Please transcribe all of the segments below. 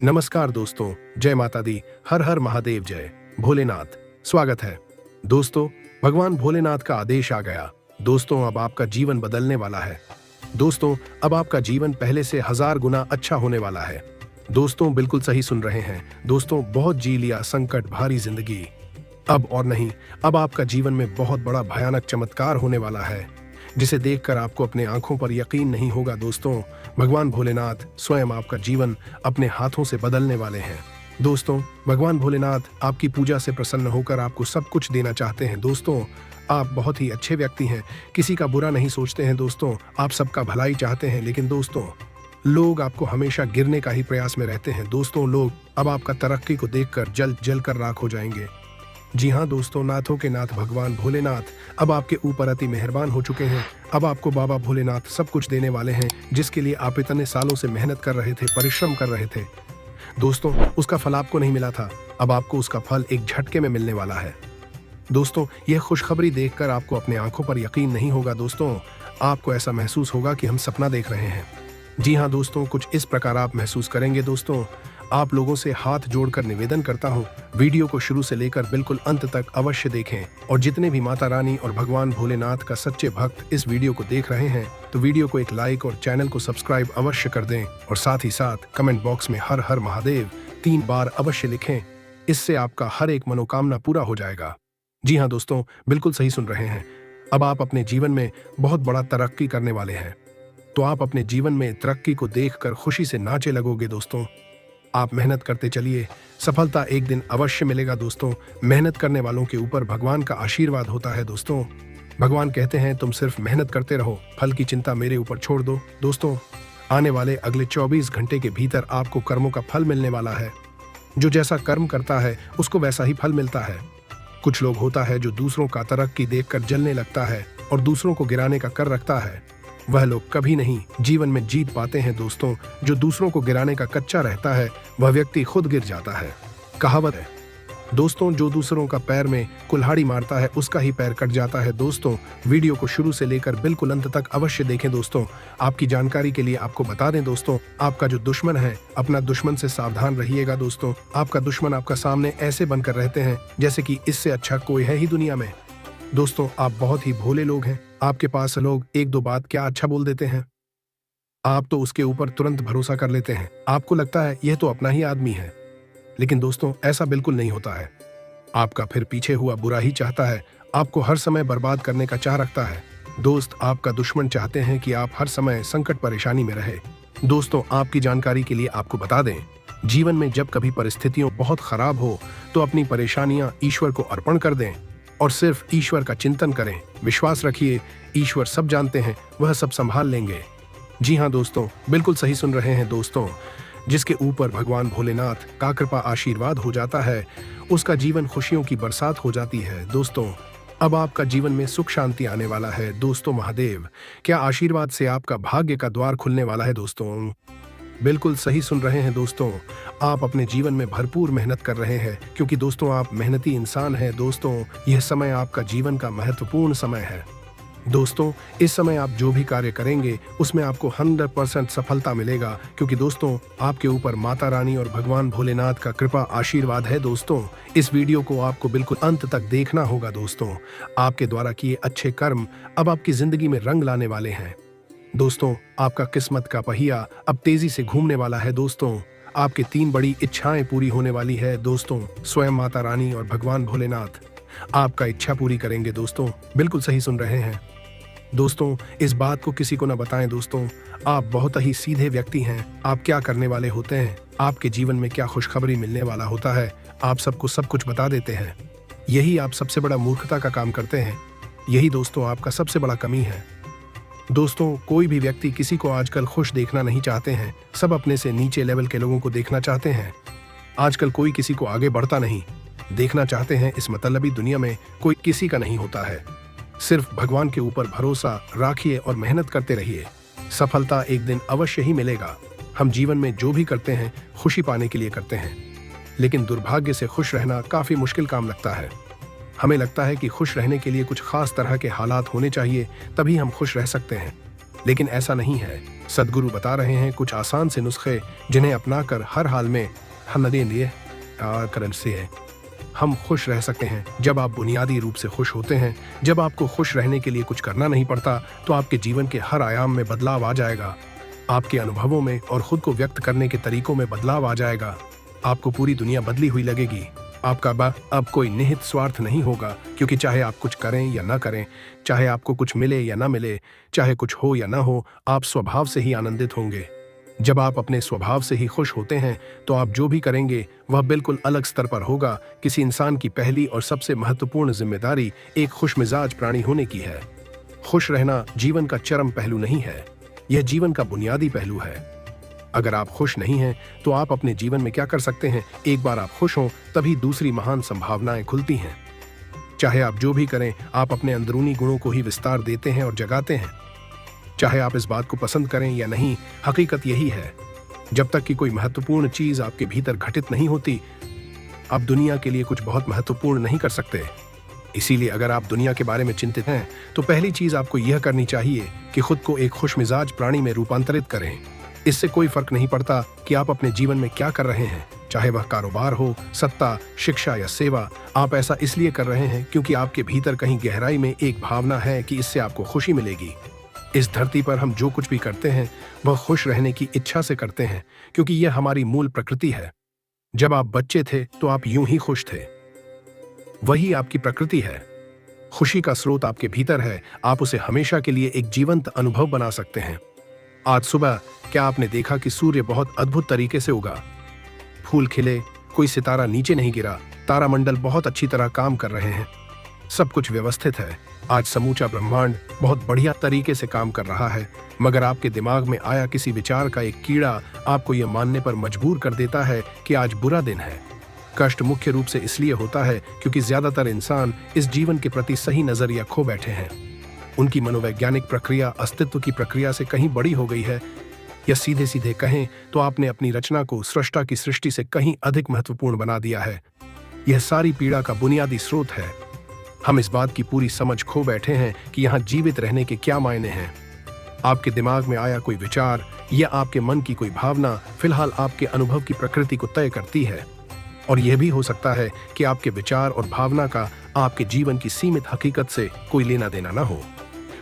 नमस्कार दोस्तों, जय माता दी। हर हर महादेव, जय भोलेनाथ। स्वागत है दोस्तों। भगवान भोलेनाथ का आदेश आ गया। दोस्तों, अब आपका जीवन बदलने वाला है। दोस्तों, अब आपका जीवन पहले से 1000 गुना अच्छा होने वाला है। दोस्तों, बिल्कुल सही सुन रहे हैं। दोस्तों, बहुत जी लिया संकट भारी जिंदगी। अब और नहीं, अब आपका जीवन में बहुत बड़ा भयानक चमत्कार होने वाला है, जिसे देखकर आपको अपने आंखों पर यकीन नहीं होगा। दोस्तों, भगवान भोलेनाथ स्वयं आपका जीवन अपने हाथों से बदलने वाले हैं। दोस्तों, भगवान भोलेनाथ आपकी पूजा से प्रसन्न होकर आपको सब कुछ देना चाहते हैं। दोस्तों, आप बहुत ही अच्छे व्यक्ति हैं, किसी का बुरा नहीं सोचते हैं। दोस्तों, आप सबका भलाई चाहते हैं, लेकिन दोस्तों, लोग आपको हमेशा गिरने का ही प्रयास में रहते हैं। दोस्तों, लोग अब आपका तरक्की को देखकर जल जल कर राख हो जाएंगे। जी हाँ दोस्तों, नाथों के नाथ भगवान भोलेनाथ अब आपके ऊपर अति मेहरबान हो चुके हैं। अब आपको बाबा भोलेनाथ सब कुछ देने वाले हैं, जिसके लिए आप इतने सालों से मेहनत कर रहे थे, परिश्रम कर रहे थे। दोस्तों, उसका फल आपको नहीं मिला था, अब आपको उसका फल एक झटके में मिलने वाला है। दोस्तों, यह खुशखबरी देखकर आपको अपने आंखों पर यकीन नहीं होगा। दोस्तों, आपको ऐसा महसूस होगा कि हम सपना देख रहे हैं। जी हाँ दोस्तों, कुछ इस प्रकार आप महसूस करेंगे। दोस्तों, आप लोगों से हाथ जोड़कर निवेदन करता हूँ, वीडियो को शुरू से लेकर बिल्कुल अंत तक अवश्य देखें। और जितने भी माता रानी और भगवान भोलेनाथ का सच्चे भक्त इस वीडियो को देख रहे हैं, तो वीडियो को एक लाइक और चैनल को सब्सक्राइब अवश्य कर दें। और साथ ही साथ कमेंट बॉक्स में हर हर महादेव 3 बार अवश्य लिखें। इससे आपका हर एक मनोकामना पूरा हो जाएगा। जी हाँ दोस्तों, बिल्कुल सही सुन रहे हैं। अब आप अपने जीवन में बहुत बड़ा तरक्की करने वाले हैं, तो आप अपने जीवन में तरक्की को देखकर खुशी से नाचे लगोगे। दोस्तों, आप मेहनत करते चलिए, सफलता एक दिन अवश्य मिलेगा। दोस्तों, मेहनत करने वालों के ऊपर भगवान का आशीर्वाद होता है। दोस्तों, भगवान कहते हैं तुम सिर्फ मेहनत करते रहो, फल की चिंता मेरे ऊपर छोड़ दो। दोस्तों, आने वाले अगले 24 घंटे के भीतर आपको कर्मों का फल मिलने वाला है। जो जैसा कर्म करता है उसको वैसा ही फल मिलता है। कुछ लोग होता है जो दूसरों का तरक्की देखकर जलने लगता है और दूसरों को गिराने का कर रखता है। वह लोग कभी नहीं जीवन में जीत पाते हैं। दोस्तों, जो दूसरों को गिराने का कच्चा रहता है, वह व्यक्ति खुद गिर जाता है। कहावत है दोस्तों, जो दूसरों का पैर में कुल्हाड़ी मारता है उसका ही पैर कट जाता है। दोस्तों, वीडियो को शुरू से लेकर बिल्कुल अंत तक अवश्य देखें। दोस्तों, आपकी जानकारी के लिए आपको बता दें दोस्तों, आपका जो दुश्मन है, अपना दुश्मन से सावधान रहिएगा। दोस्तों, आपका दुश्मन आपका सामने ऐसे बनकर रहते हैं जैसे कि इससे अच्छा कोई है ही दुनिया में। दोस्तों, आप बहुत ही भोले लोग हैं। आपके पास लोग एक दो बात क्या अच्छा बोल देते हैं, आप तो उसके ऊपर तुरंत भरोसा कर लेते हैं। आपको लगता है यह तो अपना ही आदमी है, लेकिन दोस्तों, ऐसा बिल्कुल नहीं होता है। आपका फिर पीछे हुआ बुरा ही चाहता है, आपको हर समय बर्बाद करने का चाह रखता है। दोस्त, आपका दुश्मन चाहते हैं कि आप हर समय संकट परेशानी में रहे। दोस्तों, आपकी जानकारी के लिए आपको बता दें, जीवन में जब कभी परिस्थितियां बहुत खराब हो तो अपनी परेशानियां ईश्वर को अर्पण कर दें और सिर्फ ईश्वर का चिंतन करें। विश्वास रखिए, ईश्वर सब जानते हैं, वह सब संभाल लेंगे। जी हाँ दोस्तों, बिल्कुल सही सुन रहे हैं। दोस्तों, जिसके ऊपर भगवान भोलेनाथ का कृपा आशीर्वाद हो जाता है, उसका जीवन खुशियों की बरसात हो जाती है। दोस्तों, अब आपका जीवन में सुख शांति आने वाला है। दोस्तों, महादेव क्या आशीर्वाद से आपका भाग्य का द्वार खुलने वाला है। दोस्तों, बिल्कुल सही सुन रहे हैं। दोस्तों, आप अपने जीवन में भरपूर मेहनत कर रहे हैं, क्योंकि दोस्तों आप मेहनती इंसान हैं। दोस्तों, यह समय आपका जीवन का महत्वपूर्ण समय है। दोस्तों, इस समय आप जो भी कार्य करेंगे उसमें आपको 100% सफलता मिलेगा, क्योंकि दोस्तों आपके ऊपर माता रानी और भगवान भोलेनाथ का कृपा आशीर्वाद है। दोस्तों, इस वीडियो को आपको बिल्कुल अंत तक देखना होगा। दोस्तों, आपके द्वारा किए अच्छे कर्म अब आपकी जिंदगी में रंग लाने वाले हैं। दोस्तों, आपका किस्मत का पहिया अब तेजी से घूमने वाला है। दोस्तों, आपकी 3 बड़ी इच्छाएं पूरी होने वाली है। दोस्तों, स्वयं माता रानी और भगवान भोलेनाथ आपका इच्छा पूरी करेंगे। दोस्तों, बिल्कुल सही सुन रहे हैं। दोस्तों, इस बात को किसी को न बताएं। दोस्तों, आप बहुत ही सीधे व्यक्ति हैं। आप क्या करने वाले होते हैं, आपके जीवन में क्या खुशखबरी मिलने वाला होता है, आप सबको सब कुछ बता देते हैं। यही आप सबसे बड़ा मूर्खता का काम करते हैं। यही दोस्तों आपका सबसे बड़ा कमी है। दोस्तों, कोई भी व्यक्ति किसी को आजकल खुश देखना नहीं चाहते हैं, सब अपने से नीचे लेवल के लोगों को देखना चाहते हैं। आजकल कोई किसी को आगे बढ़ता नहीं देखना चाहते हैं। इस मतलबी दुनिया में कोई किसी का नहीं होता है। सिर्फ भगवान के ऊपर भरोसा राखिए और मेहनत करते रहिए, सफलता एक दिन अवश्य ही मिलेगा। हम जीवन में जो भी करते हैं खुशी पाने के लिए करते हैं, लेकिन दुर्भाग्य से खुश रहना काफी मुश्किल काम लगता है। हमें लगता है कि खुश रहने के लिए कुछ खास तरह के हालात होने चाहिए, तभी हम खुश रह सकते हैं। लेकिन ऐसा नहीं है। सद्गुरु बता रहे हैं कुछ आसान से नुस्खे जिन्हें अपनाकर हर हाल में हम खुश रह सकते हैं। जब आप बुनियादी रूप से खुश होते हैं, जब आपको खुश रहने के लिए कुछ करना नहीं पड़ता, तो आपके जीवन के हर आयाम में बदलाव आ जाएगा। आपके अनुभवों में और खुद को व्यक्त करने के तरीकों में बदलाव आ जाएगा। आपको पूरी दुनिया बदली हुई लगेगी। आपका अब कोई निहित स्वार्थ नहीं होगा, क्योंकि चाहे आप कुछ करें या ना करें, चाहे आपको कुछ मिले या ना मिले, चाहे कुछ हो या ना हो, आप स्वभाव से ही आनंदित होंगे। जब आप अपने स्वभाव से ही खुश होते हैं, तो आप जो भी करेंगे वह बिल्कुल अलग स्तर पर होगा। किसी इंसान की पहली और सबसे महत्वपूर्ण जिम्मेदारी एक खुशमिजाज प्राणी होने की है। खुश रहना जीवन का चरम पहलू नहीं है, यह जीवन का बुनियादी पहलू है। अगर आप खुश नहीं हैं, तो आप अपने जीवन में क्या कर सकते हैं? एक बार आप खुश हों, तभी दूसरी महान संभावनाएं खुलती हैं। चाहे आप जो भी करें, आप अपने अंदरूनी गुणों को ही विस्तार देते हैं और जगाते हैं। चाहे आप इस बात को पसंद करें या नहीं, हकीकत यही है। जब तक कि कोई महत्वपूर्ण चीज आपके भीतर घटित नहीं होती, आप दुनिया के लिए कुछ बहुत महत्वपूर्ण नहीं कर सकते। इसीलिए अगर आप दुनिया के बारे में चिंतित हैं, तो पहली चीज आपको यह करनी चाहिए कि खुद को एक खुशमिजाज प्राणी में रूपांतरित करें। इससे कोई फर्क नहीं पड़ता कि आप अपने जीवन में क्या कर रहे हैं, चाहे वह कारोबार हो, सत्ता, शिक्षा या सेवा। आप ऐसा इसलिए कर रहे हैं क्योंकि आपके भीतर कहीं गहराई में एक भावना है कि इससे आपको खुशी मिलेगी। इस धरती पर हम जो कुछ भी करते हैं, वह खुश रहने की इच्छा से करते हैं, क्योंकि यह हमारी मूल प्रकृति है। जब आप बच्चे थे, तो आप यूं ही खुश थे। वही आपकी प्रकृति है। खुशी का स्रोत आपके भीतर है। आप उसे हमेशा के लिए एक जीवंत अनुभव बना सकते हैं। आज सुबह क्या आपने देखा कि सूर्य बहुत अद्भुत तरीके से उगा? फूल खिले, कोई सितारा नीचे नहीं गिरा, तारामंडल बहुत अच्छी तरह काम कर रहे हैं, सब कुछ व्यवस्थित है। आज समूचा ब्रह्मांड बहुत बढ़िया तरीके से काम कर रहा है, मगर आपके दिमाग में आया किसी विचार का एक कीड़ा आपको यह मानने पर मजबूर कर देता है कि आज बुरा दिन है। कष्ट मुख्य रूप से इसलिए होता है क्योंकि ज्यादातर इंसान इस जीवन के प्रति सही नजरिया खो बैठे हैं। उनकी मनोवैज्ञानिक प्रक्रिया अस्तित्व की प्रक्रिया से कहीं बड़ी हो गई है, या सीधे सीधे कहें तो आपने अपनी रचना को सृष्टा की सृष्टि से कहीं अधिक महत्वपूर्ण बना दिया है। यह सारी पीड़ा का बुनियादी स्रोत है। हम इस बात की पूरी समझ खो बैठे हैं कि यहाँ जीवित रहने के क्या मायने हैं। आपके दिमाग में आया कोई विचार या आपके मन की कोई भावना फिलहाल आपके अनुभव की प्रकृति को तय करती है, और यह भी हो सकता है कि आपके विचार और भावना का आपके जीवन की सीमित हकीकत से कोई लेना देना न हो।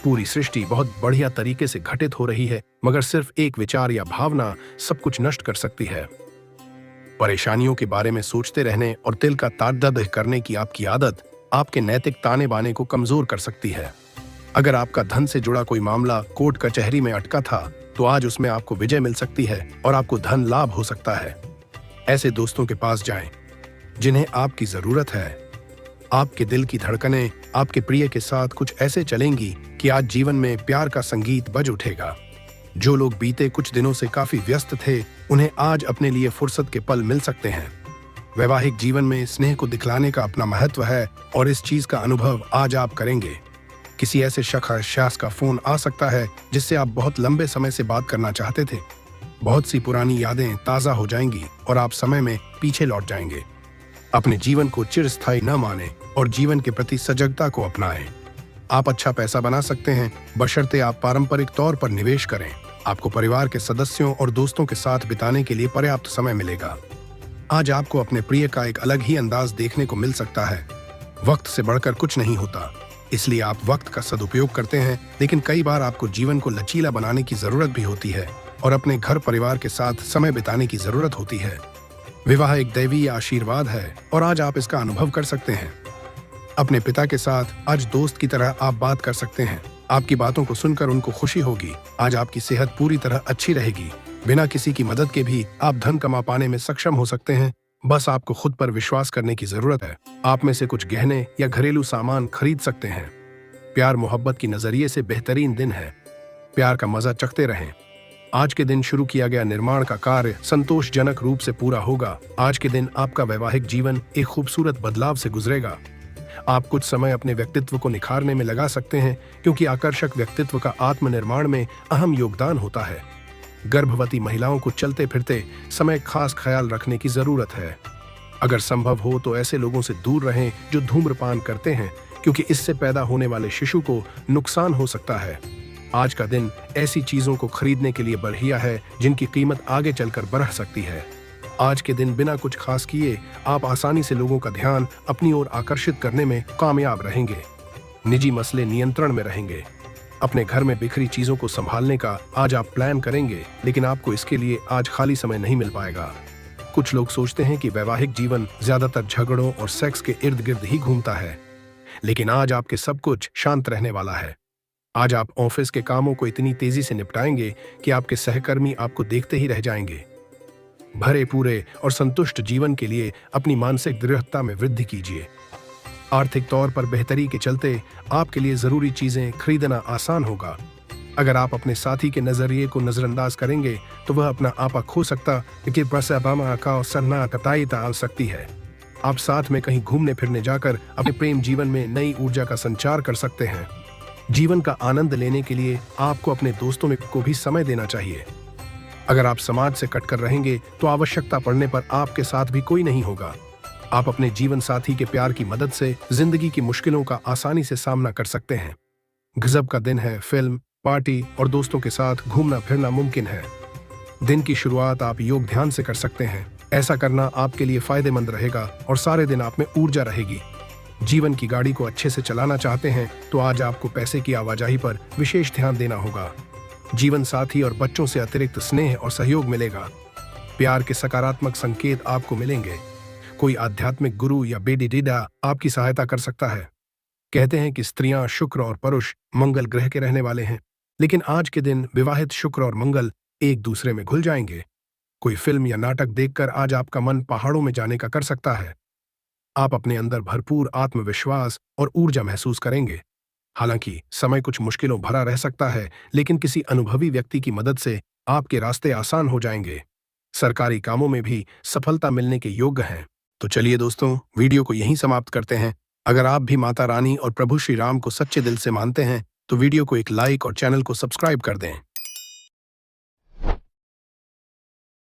पूरी सृष्टि बहुत बढ़िया तरीके से घटित हो रही है, मगर सिर्फ एक विचार या भावना सब कुछ नष्ट कर सकती है। परेशानियों के बारे में सोचते रहने और दिल का ताद्दद करने की आपकी आदत आपके नैतिक ताने बाने को कमजोर कर सकती है। अगर आपका धन से जुड़ा कोई मामला कोर्ट कचहरी में अटका था, तो आज उसमें आपको विजय मिल सकती है और आपको धन लाभ हो सकता है। ऐसे दोस्तों के पास जाएं, जिन्हें आपकी जरूरत है। आपके दिल की धड़कनें आपके प्रिय के साथ कुछ ऐसे चलेंगी कि आज जीवन में प्यार का संगीत बज उठेगा। जो लोग बीते कुछ दिनों से काफी व्यस्त थे, उन्हें आज अपने लिए फुर्सत के पल मिल सकते हैं। वैवाहिक जीवन में स्नेह को दिखलाने का अपना महत्व है, और इस चीज का अनुभव आज आप करेंगे। किसी ऐसे शख्स का फोन आ सकता है जिससे आप बहुत लंबे समय से बात करना चाहते थे। बहुत सी पुरानी यादें ताजा हो जाएंगी और आप समय में पीछे लौट जाएंगे। अपने जीवन को चिरस्थायी न माने और जीवन के प्रति सजगता को अपनाएं। आप अच्छा पैसा बना सकते हैं, बशर्ते आप पारंपरिक तौर पर निवेश करें। आपको परिवार के सदस्यों और दोस्तों के साथ बिताने के लिए पर्याप्त समय मिलेगा। आज आपको अपने प्रिय का एक अलग ही अंदाज देखने को मिल सकता है। वक्त से बढ़कर कुछ नहीं होता, इसलिए आप वक्त का सदुपयोग करते हैं, लेकिन कई बार आपको जीवन को लचीला बनाने की जरूरत भी होती है और अपने घर परिवार के साथ समय बिताने की जरूरत होती है। विवाह एक दैवीय आशीर्वाद है और आज आप इसका अनुभव कर सकते हैं। अपने पिता के साथ आज दोस्त की तरह आप बात कर सकते हैं। आपकी बातों को सुनकर उनको खुशी होगी। आज आपकी सेहत पूरी तरह अच्छी रहेगी। बिना किसी की मदद के भी आप धन कमा पाने में सक्षम हो सकते हैं। बस आपको खुद पर विश्वास करने की जरूरत है। आप में से कुछ गहने या घरेलू सामान खरीद सकते हैं। प्यार मोहब्बत की नजरिए से बेहतरीन दिन है। प्यार का मजा चखते रहें। आज के दिन शुरू किया गया निर्माण का कार्य संतोषजनक रूप से पूरा होगा। आज के दिन आपका वैवाहिक जीवन एक खूबसूरत बदलाव से गुजरेगा। आप कुछ समय अपने व्यक्तित्व को निखारने में लगा सकते हैं, क्योंकि आकर्षक व्यक्तित्व का आत्मनिर्माण में अहम योगदान होता है। गर्भवती महिलाओं को चलते फिरते समय खास ख्याल रखने की जरूरत है। अगर संभव हो तो ऐसे लोगों से दूर रहें जो धूम्रपान करते हैं, क्योंकि इससे पैदा होने वाले शिशु को नुकसान हो सकता है। आज का दिन ऐसी चीजों को खरीदने के लिए बढ़िया है जिनकी कीमत आगे चलकर बढ़ सकती है। आज के दिन बिना कुछ खास किए आप आसानी से लोगों का ध्यान अपनी ओर आकर्षित करने में कामयाब रहेंगे। निजी मसले नियंत्रण में रहेंगे। अपने घर में बिखरी चीजों को संभालने का आज आप प्लान करेंगे, लेकिन आपको इसके लिए आज खाली समय नहीं मिल पाएगा। कुछ लोग सोचते हैं कि वैवाहिक जीवन ज्यादातर झगड़ों और सेक्स के इर्द गिर्द ही घूमता है, लेकिन आज आपके सब कुछ शांत रहने वाला है। आज आप ऑफिस के कामों को इतनी तेजी से निपटाएंगे कि आपके सहकर्मी आपको देखते ही रह जाएंगे। भरे पूरे और संतुष्ट जीवन के लिए अपनी मानसिक दृढ़ता में वृद्धि कीजिए। आर्थिक तौर पर बेहतरी के चलते आपके लिए जरूरी चीजें खरीदना आसान होगा। अगर आप अपने साथी के नजरिए को नजरअंदाज करेंगे तो वह अपना आपा खो सकता आ सकती है। आप साथ में कहीं घूमने फिरने जाकर अपने प्रेम जीवन में नई ऊर्जा का संचार कर सकते हैं। जीवन का आनंद लेने के लिए आपको अपने दोस्तों में को भी समय देना चाहिए। अगर आप समाज से कटकर रहेंगे तो आवश्यकता पड़ने पर आपके साथ भी कोई नहीं होगा। आप अपने जीवन साथी के प्यार की मदद से जिंदगी की मुश्किलों का आसानी से सामना कर सकते हैं। गजब का दिन है। फिल्म, पार्टी और दोस्तों के साथ घूमना फिरना मुमकिन है। दिन की शुरुआत आप योग ध्यान से कर सकते हैं। ऐसा करना आपके लिए फायदेमंद रहेगा और सारे दिन आप में ऊर्जा रहेगी। जीवन की गाड़ी को अच्छे से चलाना चाहते हैं तो आज आपको पैसे की आवाजाही पर विशेष ध्यान देना होगा। जीवन साथी और बच्चों से अतिरिक्त स्नेह और सहयोग मिलेगा। प्यार के सकारात्मक संकेत आपको मिलेंगे। कोई आध्यात्मिक गुरु या बेडी डीडा आपकी सहायता कर सकता है। कहते हैं कि स्त्रियां शुक्र और पुरुष मंगल ग्रह के रहने वाले हैं, लेकिन आज के दिन विवाहित शुक्र और मंगल एक दूसरे में घुल जाएंगे। कोई फिल्म या नाटक देखकर आज आपका मन पहाड़ों में जाने का कर सकता है। आप अपने अंदर भरपूर आत्मविश्वास और ऊर्जा महसूस करेंगे। हालांकि समय कुछ मुश्किलों भरा रह सकता है, लेकिन किसी अनुभवी व्यक्ति की मदद से आपके रास्ते आसान हो जाएंगे। सरकारी कामों में भी सफलता मिलने के योग्य हैं। तो चलिए दोस्तों, वीडियो को यहीं समाप्त करते हैं। अगर आप भी माता रानी और प्रभु श्री राम को सच्चे दिल से मानते हैं तो वीडियो को एक लाइक और चैनल को सब्सक्राइब कर दें।